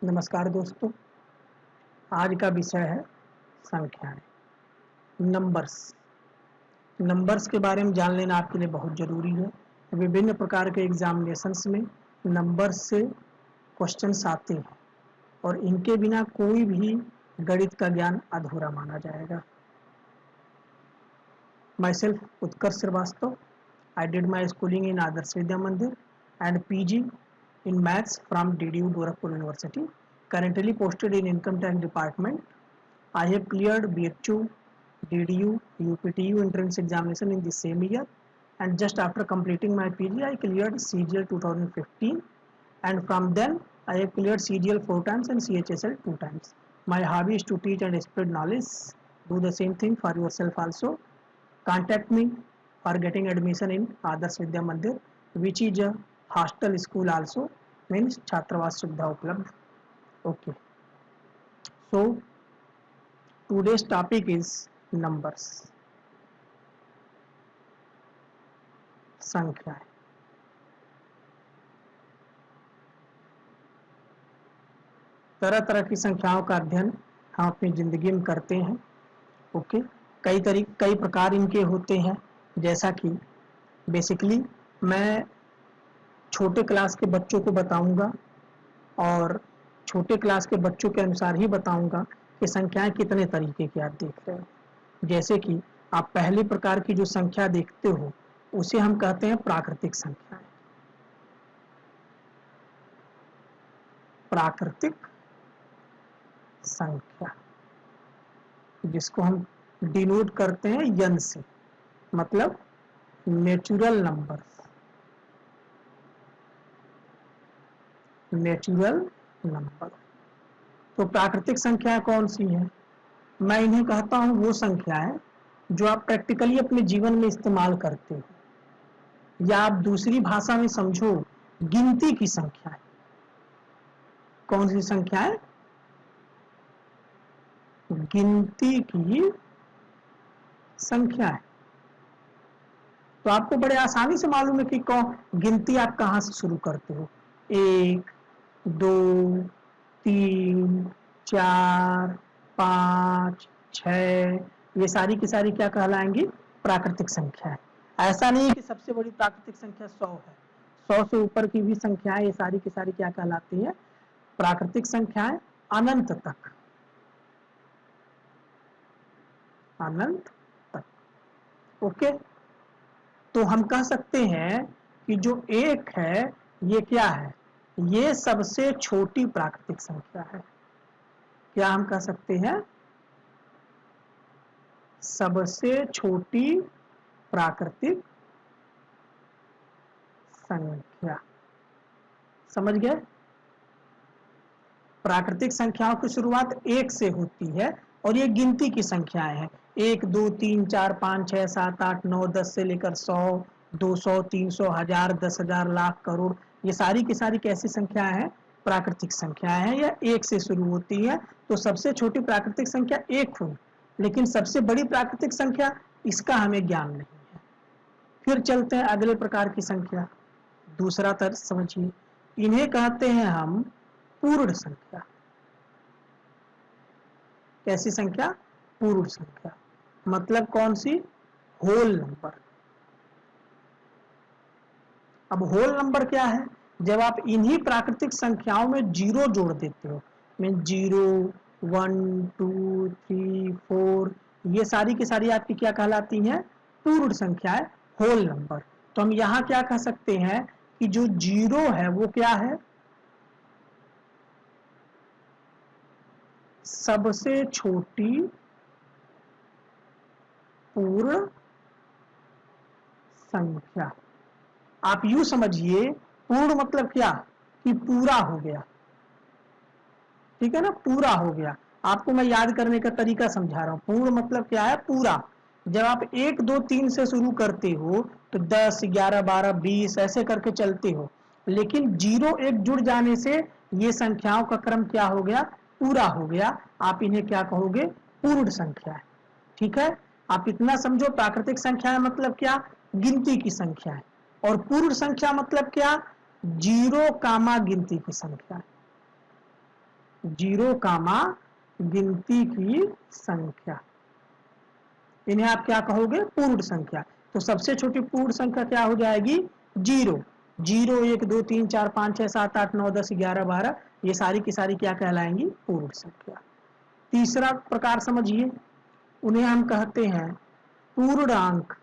नमस्कार दोस्तों, आज का विषय है संख्याएं, नंबर्स। नंबर्स के बारे में जान लेना आपके लिए बहुत ज़रूरी है। विभिन्न प्रकार के एग्जामिनेशंस में नंबर्स से क्वेश्चंस आते हैं और इनके बिना कोई भी गणित का ज्ञान अधूरा माना जाएगा। Myself Utkarsh Srivastava. I did my schooling in Adarsh Vidya Mandir and PG in Maths from DDU Gorakhpur University. Currently posted in Income Tax Department. I have cleared BHU, DDU, UPTU entrance examination in the same year, and just after completing my PG, I cleared CGL 2015, and from then I have cleared CGL 4 times and CHSL 2 times. My hobby is to teach and spread knowledge. Do the same thing for yourself also. Contact me for getting admission in Adarsh Vidya Mandir, which is a hostel school also, means छात्रावास सुविधा उपलब्ध. Okay, so today's topic is numbers, संख्याएं. तरह तरह की संख्याओं का अध्ययन हम अपनी जिंदगी में करते हैं. ओके, कई प्रकार इनके होते हैं. जैसा कि बेसिकली मैं छोटे क्लास के बच्चों को बताऊंगा और छोटे क्लास के बच्चों के अनुसार ही बताऊंगा कि संख्याएं कितने तरीके की आप देख रहे हो. जैसे कि आप पहले प्रकार की जो संख्या देखते हो उसे हम कहते हैं प्राकृतिक संख्याएं. प्राकृतिक संख्या, जिसको हम डिनोट करते हैं यन से, मतलब नेचुरल नंबर्स. Natural number. तो प्राकृतिक संख्या कौन सी है? मैं इन्हें कहता हूं वो संख्याएं जो आप प्रैक्टिकली अपने जीवन में इस्तेमाल करते हो, या आप दूसरी भाषा में समझो गिनती की संख्याएं. कौन सी संख्याएं? गिनती की संख्याएं. तो आपको बड़े आसानी से मालूम है कि गिनती आप कहां से शुरू करते हो. 1, 2, 3, 4, 5, 6, ये सारी की सारी क्या कहलाएंगी? प्राकृतिक संख्या है. ऐसा नहीं है कि सबसे बड़ी प्राकृतिक संख्या 100 है. 100 से ऊपर की भी संख्याएं ये सारी की सारी क्या कहलाती है? प्राकृतिक संख्याएं. अनंत तक, अनंत तक. ओके, तो हम कह सकते हैं कि जो 1 है ये क्या है? ये सबसे छोटी प्राकृतिक संख्या है. क्या हम कह सकते हैं? सबसे छोटी प्राकृतिक संख्या. समझ गए? प्राकृतिक संख्याओं की शुरुआत 1 से होती है और ये गिनती की संख्याएं हैं. 1, 2, 3, 4, 5, 6, 7, 8, 9, 10 से लेकर 100, 200, 300, 1000, 10,000, लाख, करोड़, ये सारी की सारी कैसी संख्याएं हैं? प्राकृतिक संख्याएं हैं. या 1 से शुरू होती है. तो सबसे छोटी प्राकृतिक संख्या 1 हुई, लेकिन सबसे बड़ी प्राकृतिक संख्या, इसका हमें ज्ञान नहीं है. फिर चलते हैं अगले प्रकार की संख्या. दूसरा तर्क समझिए, इन्हें कहते हैं हम पूर्ण संख्या. कैसी संख्या? पूर्ण संख्या. मतलब कौन सी? Whole number. अब होल नंबर क्या है? जब आप इन्हीं प्राकृतिक संख्याओं में जीरो जोड़ देते हो, मीन 0, 1, 2, 3, 4, ये सारी की सारी आपकी क्या कहलाती हैं? पूर्ण संख्याएं, होल नंबर. तो हम यहां क्या कह सकते हैं कि जो जीरो है वो क्या है? सबसे छोटी पूर्ण संख्या. आप यूं समझिए, पूर्ण मतलब क्या? कि पूरा हो गया. ठीक है ना? पूरा हो गया. आपको मैं याद करने का तरीका समझा रहा हूं. पूर्ण मतलब क्या है? पूरा. जब आप 1, 2, 3 से शुरू करते हो तो 10, 11, 12, 20 ऐसे करके चलते हो, लेकिन 0, 1 जुड़ जाने से ये संख्याओं का क्रम क्या हो गया? पूरा हो गया. आप इन्हें क्या कहोगे? पूर्ण संख्या है. ठीक है? आप इतना समझो, प्राकृतिक संख्या मतलब क्या? गिनती की संख्या है. और पूर्ण संख्या मतलब क्या? 0, गिनती की संख्या. जीरो कामा गिनती की संख्या, इन्हें आप क्या कहोगे? पूर्ण संख्या। तो सबसे छोटी पूर्ण संख्या क्या हो जाएगी? जीरो। 0 1 2 3 4 5 6 7 8 9 10 11 12, ये सारी की सारी क्या कहलाएंगी? पूर्ण संख्या। तीसरा प्रकार समझिए, उन्हें हम कहते हैं पूर्णांक।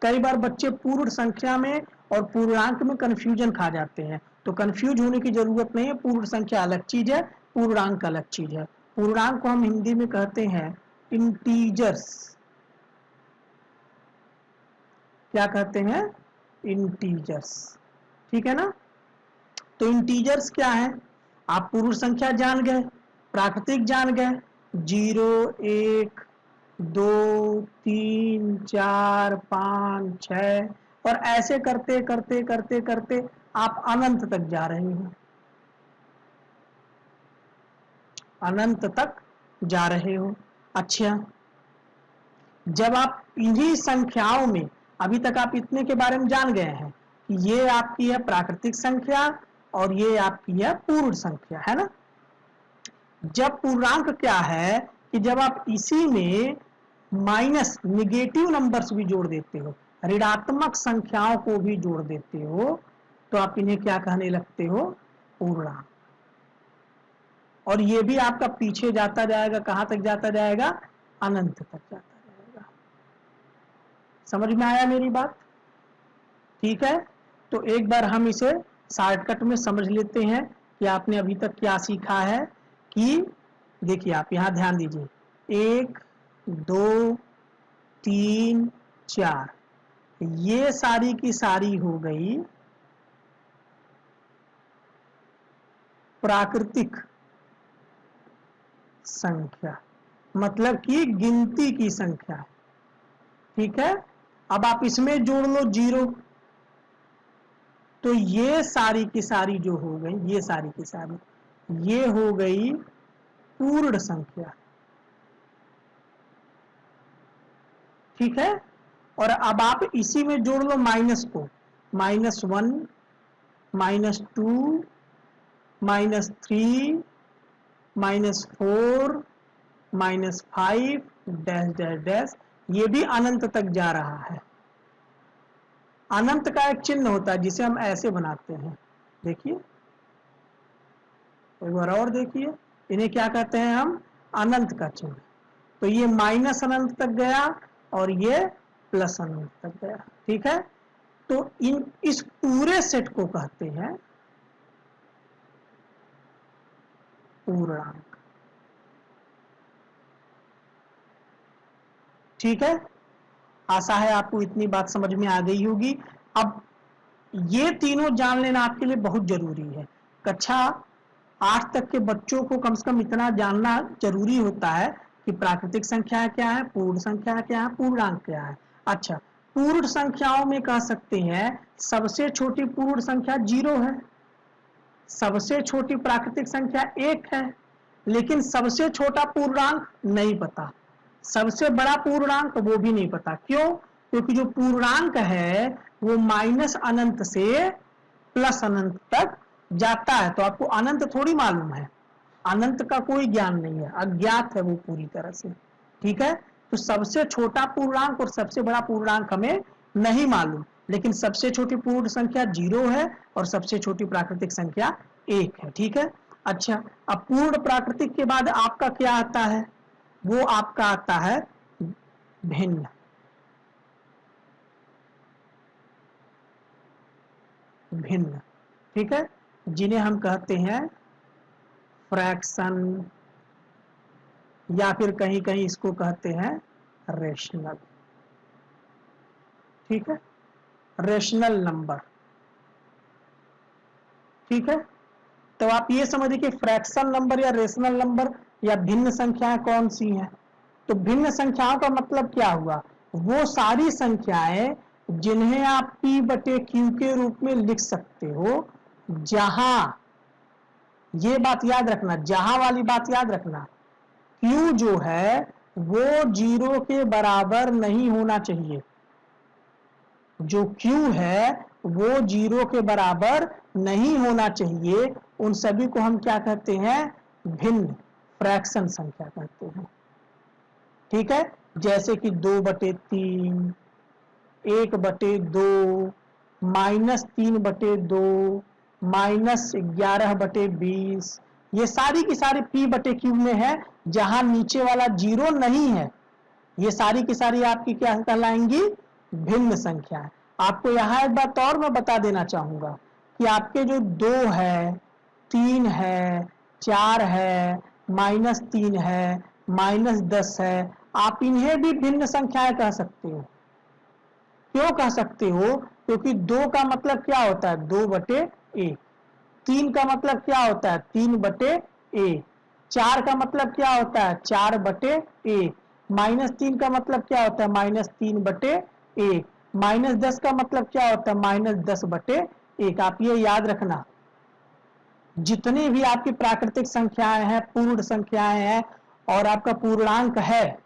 कई बार बच्चे पूर्ण संख्या में और पूर्णांक में कंफ्यूजन खा जाते हैं, तो कंफ्यूज होने की जरूरत नहीं है। पूर्ण संख्या अलग चीज है, पूर्णांक अलग चीज है। पूर्णांक को हम हिंदी में कहते हैं इंटीजर्स। क्या कहते हैं? इंटीजर्स। ठीक है ना? तो इंटीजर्स क्या है? आप पूर्ण संख्या जान गए, प्राकृतिक जान गए, 0 1 2 3 4 5 6, और ऐसे करते करते करते करते आप अनंत तक जा रहे हो, अनंत तक जा रहे हो। अच्छा, जब आप इन्हीं संख्याओं में, अभी तक आप इतने के बारे में जान गए हैं कि ये आपकी है प्राकृतिक संख्या और ये आपकी है पूर्ण संख्या, है ना? जब पूर्णांक क्या है कि जब आप इसी में माइनस निगेटिव नंबर्स भी जोड़ देते हो, ऋणात्मक संख्याओं को भी जोड़ देते हो, तो आप इन्हें क्या कहने लगते हो? पूर्णांक। और ये भी आपका पीछे जाता जाएगा, कहां तक जाता जाएगा? अनंत तक जाता जाएगा। समझ में आया मेरी बात? ठीक है, तो एक बार हम इसे शॉर्टकट में समझ लेते हैं कि आपने अभी तक क्या सीखा है। कि देखिए, आप यहां ध्यान दीजिए, 1 2 3 4, ये सारी की सारी हो गई प्राकृतिक संख्या, मतलब कि गिनती की संख्या। ठीक है, अब आप इसमें जोड़ लो 0, तो ये सारी की सारी जो हो गई, ये सारी की सारी, ये हो गई पूर्ण संख्या। ठीक है, और अब आप इसी में जोड़ लो माइनस को, -1 -2 -3 -4 -5 डैश डैश डैश, ये भी अनंत तक जा रहा है। अनंत का एक चिन्ह होता है जिसे हम ऐसे बनाते हैं, देखिए, एक बार और देखिए, इन्हें क्या कहते हैं हम? अनंत का चिन्ह। तो ये माइनस अनंत तक गया और ये प्लस अनंत तक गया। ठीक है, तो इस पूरे सेट को कहते हैं पूर्णांक। ठीक है, आशा है आपको इतनी बात समझ में आ गई होगी। अब ये तीनों जान लेना आपके लिए बहुत जरूरी है। कक्षा 8 तक के बच्चों को कम से कम इतना जानना जरूरी होता है कि प्राकृतिक संख्या क्या है, पूर्ण संख्या क्या है, पूर्णांक क्या है। अच्छा, पूर्ण संख्याओं में कह सकते हैं सबसे छोटी पूर्ण संख्या 0 है, सबसे छोटी प्राकृतिक संख्या 1 है, लेकिन सबसे छोटा पूर्णांक नहीं पता, सबसे बड़ा पूर्णांक वो भी नहीं पता। क्यों? क्योंकि जो पूर्णांक है वो माइनस अनंत से प्लस अनंत तक जाता है, तो आपको अनंत थोड़ी मालूम है, अनंत का कोई ज्ञान नहीं है, अज्ञात है वो पूरी तरह से। ठीक है, तो सबसे छोटा पूर्णांक और सबसे बड़ा पूर्णांक हमें नहीं मालूम, लेकिन सबसे छोटी पूर्ण संख्या 0 है और सबसे छोटी प्राकृतिक संख्या 1 है। ठीक है, अच्छा, अब पूर्ण प्राकृतिक के बाद आपका क्या आता है? वो आपका आता है भिन्न। भिन्न, ठीक है, जिन्हें हम कहते हैं फ्रैक्शन, या फिर कहीं कहीं इसको कहते हैं रेशनल। ठीक है, रेशनल नंबर। ठीक है, तो आप ये समझिए कि फ्रैक्शन नंबर या रेशनल नंबर या भिन्न संख्याएं कौन सी हैं। तो भिन्न संख्याओं का मतलब क्या हुआ? वो सारी संख्याएं जिन्हें आप P/Q के रूप में लिख सकते हो, जहां, ये बात याद रखना, जहां वाली बात याद रखना, Q जो है वो 0 के बराबर नहीं होना चाहिए। जो Q है वो 0 के बराबर नहीं होना चाहिए, उन सभी को हम क्या कहते हैं, भिन्न फ्रैक्शन संख्या कहते हैं। ठीक है, जैसे कि 2/3, 1/2, -3/2, -11/20, ये सारी की सारी P/Q में है, जहां नीचे वाला 0 नहीं है। ये सारी की सारी आपकी क्या कहलाएंगी, भिन्न संख्या है। आपको यहाँ एक बात और मैं बता देना चाहूंगा कि आपके जो 2 है, 3 है, 4 है, -3 है, -10 है, आप इन्हें भी भिन्न संख्याएं कह सकते हो। क्यों कह सकते हो, क्योंकि 2 का मतलब क्या होता है, 2/1, 3 का मतलब क्या होता है, 3/1, 4 का मतलब क्या होता है, 4/1, -3 का मतलब क्या होता है, -3/1, -10 का मतलब क्या होता है, -10/1। आप ये याद रखना, जितनी भी आपकी प्राकृतिक संख्याएं हैं, पूर्ण संख्याएं हैं और आपका पूर्णांक है,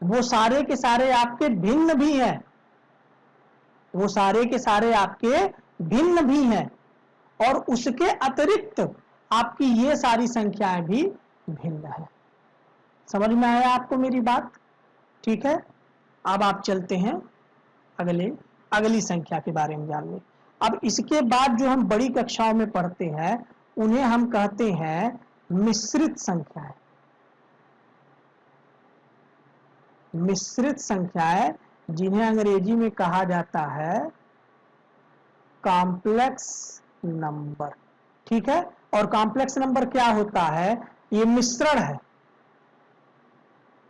वो सारे के सारे आपके भिन्न भी हैं, वो सारे के सारे आपके भिन्न भी हैं, और उसके अतिरिक्त आपकी ये सारी संख्याएं भी भिन्न है। समझ में आया आपको मेरी बात? ठीक है, अब आप चलते हैं अगली संख्या के बारे में जानने। अब इसके बाद जो हम बड़ी कक्षाओं में पढ़ते हैं उन्हें हम कहते हैं मिश्रित संख्याएं। मिश्रित संख्याएं, जिन्हें अंग्रेजी में कहा जाता है कॉम्प्लेक्स नंबर। ठीक है, और कॉम्प्लेक्स नंबर क्या होता है, ये मिश्रण है।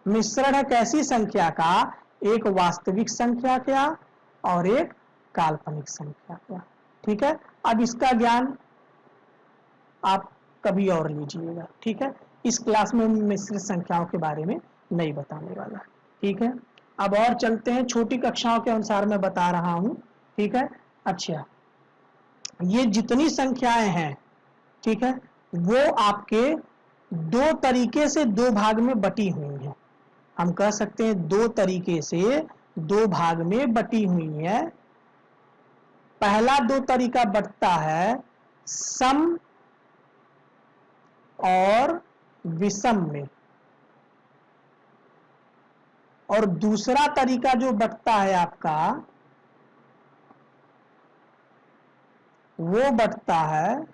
मिश्रण है कैसी संख्या का, एक वास्तविक संख्या का और एक काल्पनिक संख्या का। ठीक है, अब इसका ज्ञान आप कभी और लीजिएगा। ठीक है, इस क्लास में मिश्रित संख्याओं के बारे में नहीं बताने वाला। ठीक है, अब और चलते हैं, छोटी कक्षाओं के अनुसार मैं बता रहा हूं। ठीक है, अच्छा, ये जितनी संख्याएं हैं, ठीक है, वो आपके दो तरीके से दो भाग में बटी हुई हैं। हम कह सकते हैं दो तरीके से दो भाग में बटी हुई है। पहला दो तरीका बटता है सम और विषम में, और दूसरा तरीका जो बटता है आपका, वो बटता है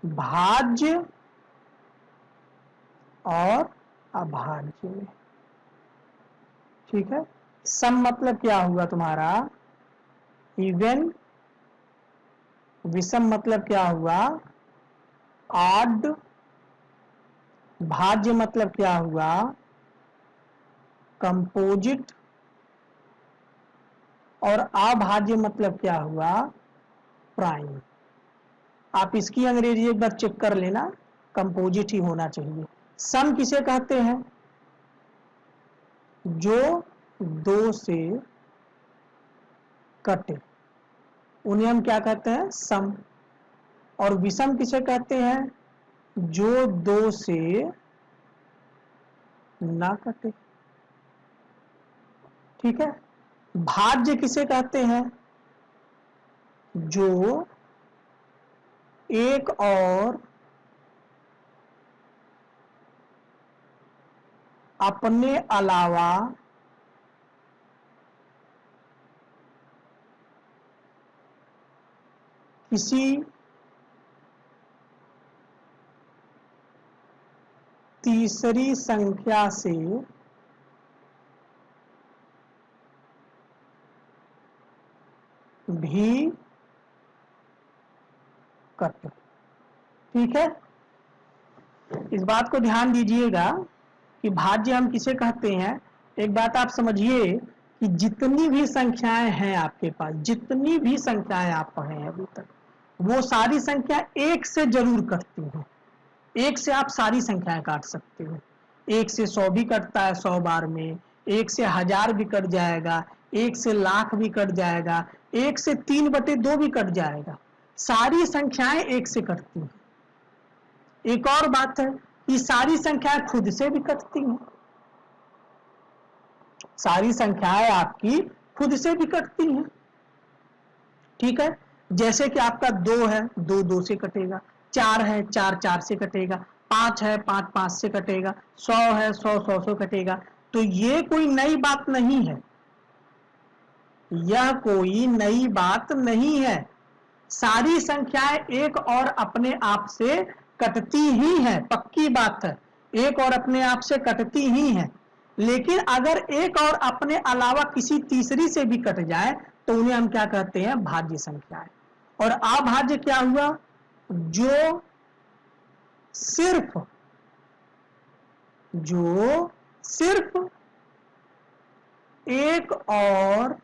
भाज्य और अभाज्य में। ठीक है, सम मतलब क्या हुआ तुम्हारा, इवन, विषम मतलब क्या हुआ, ऑड, भाज्य मतलब क्या हुआ, कंपोजिट, और अभाज्य मतलब क्या हुआ, प्राइम। आप इसकी अंग्रेजी एक बार चेक कर लेना, कंपोजिट ही होना चाहिए। सम किसे कहते हैं, जो दो से कटे, उन्हें हम क्या कहते हैं, सम। और विषम किसे कहते हैं, जो दो से ना कटे। ठीक है, भाज्य किसे कहते हैं, जो एक और अपने अलावा किसी तीसरी संख्या से भी कटे। ठीक है, इस बात को ध्यान दीजिएगा कि भाज्य हम किसे कहते हैं। एक बात आप समझिए कि जितनी भी संख्याएं हैं आपके पास, जितनी भी संख्याएं आप पढ़े हैं अभी तक, वो सारी संख्या एक से जरूर कटती हैं। एक से आप सारी संख्याएं काट सकते हो। एक से 100 भी कटता है 100 बार में, एक से 1000 भी कट जाएगा, एक से लाख भी कट जाएगा, एक से 3/2 भी कट जाएगा। सारी संख्याएं एक से कटती हैं। एक और बात है कि सारी संख्याएं खुद से भी कटती हैं। सारी संख्याएं आपकी खुद से भी कटती हैं, ठीक है। जैसे कि आपका 2 है, 2 2 से कटेगा, 4 है, 4 4 से कटेगा, 5 है, 5 5 से कटेगा, 100 है, 100 100 से कटेगा। तो ये कोई नई बात नहीं है, यह कोई नई बात नहीं है। सारी संख्याएं एक और अपने आप से कटती ही हैं, पक्की बात है, एक और अपने आप से कटती ही हैं। लेकिन अगर एक और अपने अलावा किसी तीसरी से भी कट जाए तो उन्हें हम क्या कहते हैं, भाज्य संख्याएं। और अभाज्य क्या हुआ, जो सिर्फ एक और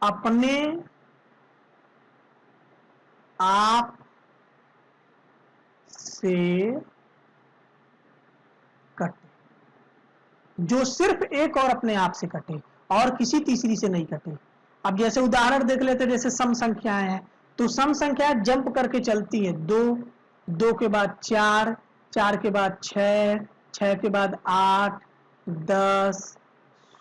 अपने आप से कटे, जो सिर्फ एक और अपने आप से कटे और किसी तीसरी से नहीं कटे। अब जैसे उदाहरण देख लेते, जैसे सम संख्याएं हैं, तो सम संख्याएं जंप करके चलती है, 2 2 के बाद 4 4 के बाद 6 6 के बाद 8 10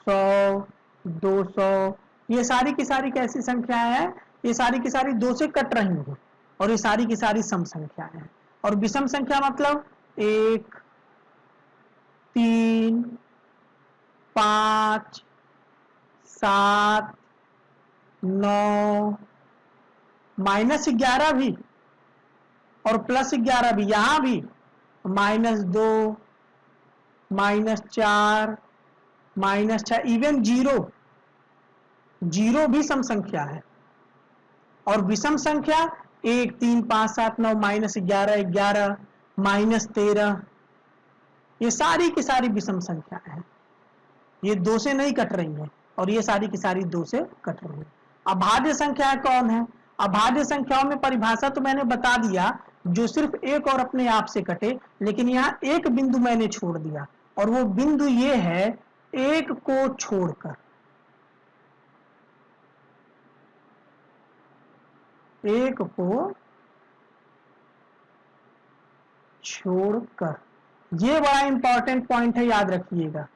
100 200, ये सारी की सारी कैसी संख्याएं हैं, ये सारी की सारी 2 से कट रही हैं और ये सारी की सारी सम संख्याएं हैं। और विषम संख्या मतलब 1 3 5 7 9 -11 भी और +11 भी, यहां भी -2 -4 -6, इवन 0 भी सम संख्या है। और विषम संख्या 1 3 5 7 9 -11 11 -13, ये सारी की सारी विषम संख्याएं हैं, ये 2 से नहीं कट रही हैं और ये सारी की सारी 2 से कट रही हैं। अभाज्य संख्या कौन है, अभाज्य संख्याओं में परिभाषा तो मैंने बता दिया, जो सिर्फ एक और अपने आप से कटे, लेकिन यहां एक बिंदु मैंने छोड़ दिया और वो बिंदु ये है, एक को छोड़कर, एक को छोड़कर, ये बड़ा इंपॉर्टेंट पॉइंट है, याद रखिएगा।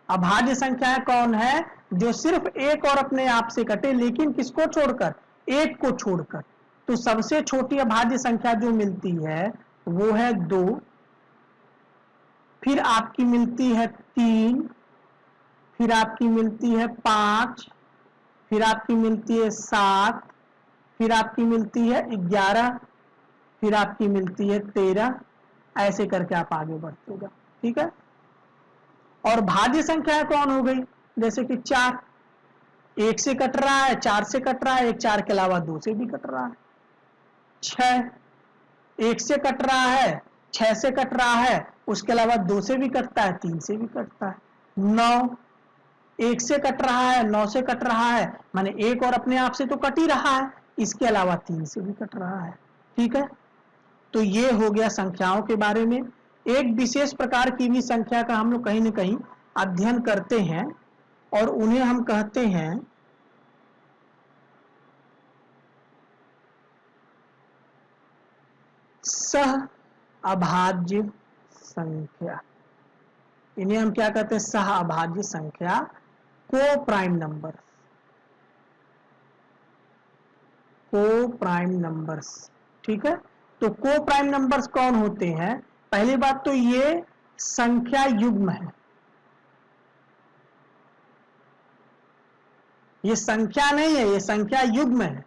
अभाज्य संख्याएं कौन है, जो सिर्फ एक और अपने आप से कटे, लेकिन किसको छोड़कर, एक को छोड़कर। तो सबसे छोटी अभाज्य संख्या जो मिलती है वो है 2, फिर आपकी मिलती है 3, फिर आपकी मिलती है 5, फिर आपकी मिलती है 7, फिर आपकी मिलती है 11, फिर आपकी मिलती है 13, ऐसे करके आप आगे बढ़ते जाओ, ठीक है। और भाज्य संख्या कौन हो गई, जैसे कि 4, 1 से कट रहा है, 4 से कट रहा है, 1 4 के अलावा 2 से भी कट रहा है। 6 1 से कट रहा है, 6 से कट रहा है, उसके अलावा 2 से भी कटता है, 3 से भी कटता है। 9 1 से कट रहा है, 9 से कट रहा है, माने एक और अपने आप से तो कट ही रहा है, इसके अलावा 3 से भी कट रहा है, ठीक है। तो ये हो गया संख्याओं के बारे में। एक विशेष प्रकार की भी संख्या का हम लोग कहीं न कहीं अध्ययन करते हैं और उन्हें हम कहते हैं सह अभाज्य संख्या। इन्हें हम क्या कहते हैं, सह अभाज्य संख्या, को प्राइम नंबर, को प्राइम नंबर्स, ठीक है। तो को प्राइम नंबर्स कौन होते हैं, पहली बात तो ये संख्या युग्म है, ये संख्या नहीं है, ये संख्या युग्म है,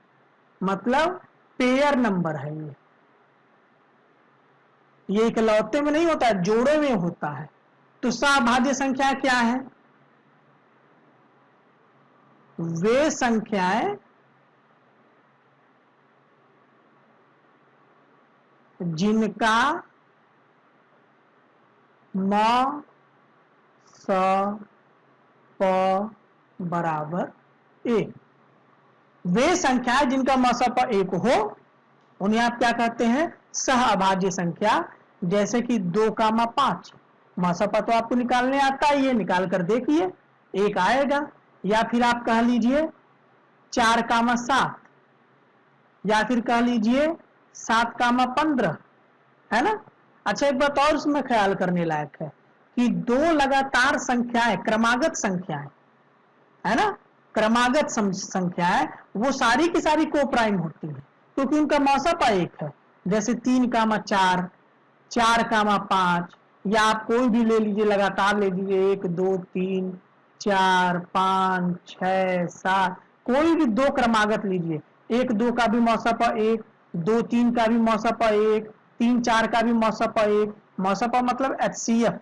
मतलब पेयर नंबर है। ये इकलौते में नहीं होता है, जोड़े में होता है। तो सहअभाज्य संख्या क्या है, वे संख्याएं जिनका म स प बराबर 1, वे संख्याएं जिनका म स प 1 हो उन्हें आप क्या कहते हैं, सहअभाज्य संख्या। जैसे कि 2 का म 5, म स प तो आपको निकालने आता है, ये निकाल कर देखिए 1 आएगा। या फिर आप कह लीजिए 4 का म 7, या फिर कह लीजिए 7 का म 15, है ना। अच्छा, एक बात और इसमें ख्याल करने लायक है कि दो लगातार संख्याएं, क्रमागत संख्याएं, है ना, क्रमागत संख्याएं, वो सारी की सारी को प्राइम होती है क्योंकि उनका मौसपा एक है। जैसे 3, 4, 4, 5, या आप कोई भी ले लीजिए, लगातार ले लीजिए, 1, 2, 3, 4, 5, 6, 7, कोई भी दो क्रमागत लीजिए, 1, 2 का भी मौसपा एक, 2, 3 का भी मौसपा एक, 3, 4 का भी मौसपा एक, मौसपा मतलब HCF,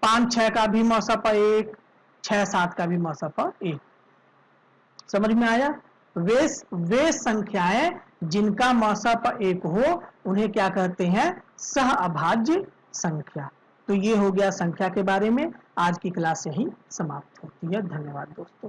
5, 6 का भी मौसपा एक, 6, 7 का भी मौसपा एक। समझ में आया? वे संख्याएं जिनका मौसपा एक हो उन्हें क्या कहते हैं? सह अभाज्य संख्या। तो ये हो गया संख्या के बारे में। आज की क्लास यही समाप्त होती है। धन्यवाद दोस्तों।